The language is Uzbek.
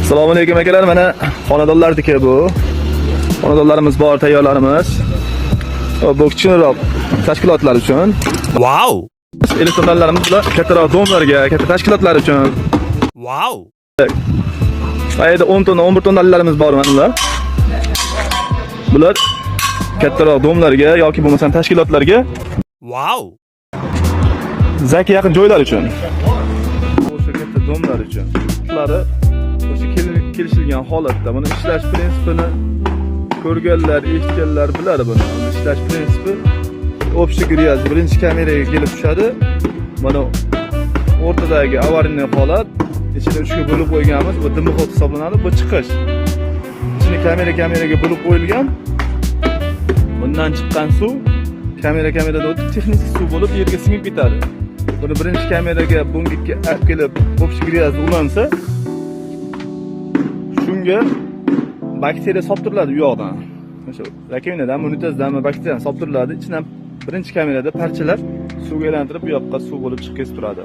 Assalomu alaykum akalar, mana xonadonlardiki bu. Xonadonlarimiz bor, tayyorlarimiz. Bu kichikroq tashkilotlar uchun. Wow! Elektronlarimiz bular kattaroq domlarga, katta tashkilotlar uchun. Wow! Qayerda 10 tonna, 11 tonnalarimiz bor mana bular. Bular kattaroq domlarga yoki bo'lmasa tashkilotlarga. Wow! Zaki yaqin joylar uchun. O'sha katta domlar uchun. Ularni o'sha kelishilgan holatda buni ishlash prinsipini ko'rganlar, eshitganlar biladi buni. Ishlash prinsipi общий gryaz birinchi kameraga kelib tushadi. Mana o'rtadagi avariyniy holat, ichini 3 ga bo'lib qo'yganmiz. Bu dimoxod hisoblanadi, bu chiqish. Ichini kameraga bo'lib qo'yilgan. Bundan chiqqan suv kameradan o'tib texnik suv bo'lib yerga singib ketadi. Buni birinchi kameraga bunga olib kelib общий gryaz ulansa, shunga bakteriya soptiriladi u yoqdan. O'sha rakovinadan, unitazdan bakteriya soptiriladi. Ichidan birinchi kamerada parchalar suvga aylantirib bu yoqqa suv bo'lib chiqib ketib turadi.